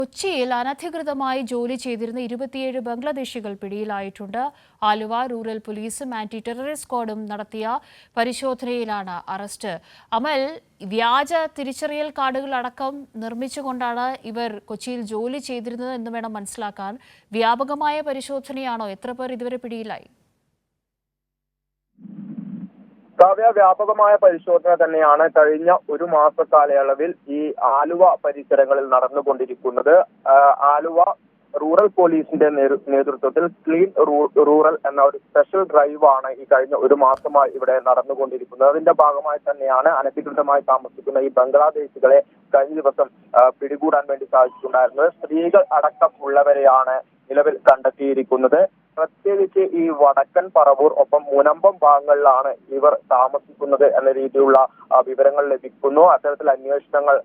കൊച്ചിയിൽ അനധികൃതമായി ജോലി ചെയ്തിരുന്ന 27 ബംഗ്ലാദേശികൾ പിടിയിലായിട്ടുണ്ട്. ആലുവ റൂറൽ പോലീസും ആന്റി ടെററിസ്റ്റ് സ്ക്വാഡും നടത്തിയ പരിശോധനയിലാണ് അറസ്റ്റ്. അമൽ, വ്യാജ തിരിച്ചറിയൽ കാർഡുകൾ അടക്കം നിർമ്മിച്ചുകൊണ്ടാണ് ഇവർ കൊച്ചിയിൽ ജോലി ചെയ്തിരുന്നത് എന്ന് വേണം മനസ്സിലാക്കാൻ. വ്യാപകമായ പരിശോധനയാണോ? എത്ര പേർ ഇതുവരെ പിടിയിലായി? വ്യാപകമായ പരിശോധന തന്നെയാണ് കഴിഞ്ഞ ഒരു മാസ കാലയളവിൽ ഈ ആലുവ പരിസരങ്ങളിൽ നടന്നുകൊണ്ടിരിക്കുന്നത്. ആലുവ റൂറൽ പോലീസിന്റെ നേതൃത്വത്തിൽ ക്ലീൻ റൂറൽ എന്ന ഒരു സ്പെഷ്യൽ ഡ്രൈവാണ് ഈ കഴിഞ്ഞ ഒരു മാസമായി ഇവിടെ നടന്നുകൊണ്ടിരിക്കുന്നത്. അതിന്റെ ഭാഗമായി തന്നെയാണ് അനധികൃതമായി താമസിക്കുന്ന ഈ ബംഗ്ലാദേശികളെ കഴിഞ്ഞ ദിവസം പിടികൂടാൻ വേണ്ടി സാധിച്ചിട്ടുണ്ടായിരുന്നത്. സ്ത്രീകൾ അടക്കം ഉള്ളവരെയാണ് നിലവിൽ കണ്ടെത്തിയിരിക്കുന്നത്. പ്രത്യേകിച്ച് ഈ വടക്കൻ പറവൂർ ഒപ്പം മുനമ്പം ഭാഗങ്ങളിലാണ് ഇവർ താമസിക്കുന്നത് എന്ന രീതിയിലുള്ള വിവരങ്ങൾ ലഭിക്കുന്നു. അത്തരത്തിൽ അന്വേഷണങ്ങൾ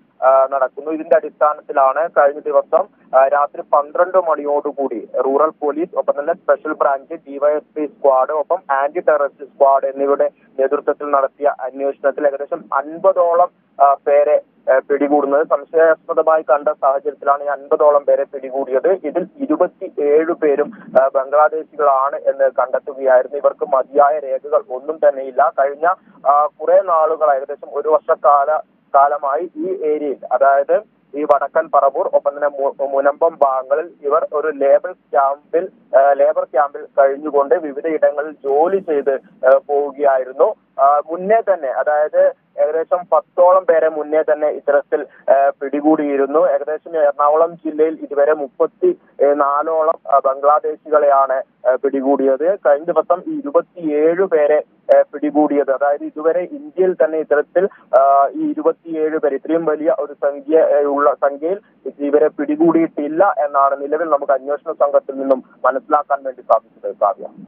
നടക്കുന്നു. ഇതിന്റെ അടിസ്ഥാനത്തിലാണ് കഴിഞ്ഞ ദിവസം രാത്രി 12 മണിയോടുകൂടി റൂറൽ പോലീസ് ഒപ്പം തന്നെ സ്പെഷ്യൽ ബ്രാഞ്ച്, ഡിവൈഎസ്പി സ്ക്വാഡ് ഒപ്പം ആന്റി ടെററിസ്റ്റ് സ്ക്വാഡ് എന്നിവരുടെ നേതൃത്വത്തിൽ നടത്തിയ അന്വേഷണത്തിൽ ഏകദേശം 50ഓളം പേരെ പിടികൂടുന്നത്. സംശയാസ്പദമായി കണ്ട സാഹചര്യത്തിലാണ് ഈ 50ഓളം പേരെ പിടികൂടിയത്. ഇതിൽ 27 പേരും ബംഗ്ലാദേശികളാണ് എന്ന് കണ്ടെത്തുകയായിരുന്നു. ഇവർക്ക് മതിയായ രേഖകൾ ഒന്നും തന്നെയില്ല. കഴിഞ്ഞ കുറെ നാളുകൾ, ഏകദേശം ഒരു വർഷക്കാലമായി ഈ ഏരിയയിൽ, അതായത് ഈ വടക്കൻ പറവൂർ ഒപ്പം തന്നെ മുനമ്പം ഭാഗങ്ങളിൽ ഇവർ ഒരു ലേബർ ക്യാമ്പിൽ കഴിഞ്ഞുകൊണ്ട് വിവിധ ഇടങ്ങളിൽ ജോലി ചെയ്ത് പോവുകയായിരുന്നു. മുന്നേ തന്നെ, അതായത് ഏകദേശം 10ഓളം പേരെ മുന്നേ തന്നെ ഇത്തരത്തിൽ പിടികൂടിയിരുന്നു. ഏകദേശം എറണാകുളം ജില്ലയിൽ ഇതുവരെ 34ഓളം ബംഗ്ലാദേശികളെയാണ് പിടികൂടിയത്. കഴിഞ്ഞ ദിവസം 27 പേരെ പിടികൂടിയത്. അതായത് ഇതുവരെ ഇന്ത്യയിൽ തന്നെ ഇത്തരത്തിൽ ഈ 27 പേര്, ഇത്രയും വലിയ ഒരു സംഖ്യയിൽ ഇവരെ പിടികൂടിയിട്ടില്ല എന്നാണ് നിലവിൽ നമുക്ക് അന്വേഷണ സംഘത്തിൽ നിന്നും മനസ്സിലാക്കാൻ വേണ്ടി സാധിച്ചത്. കാവ്യ.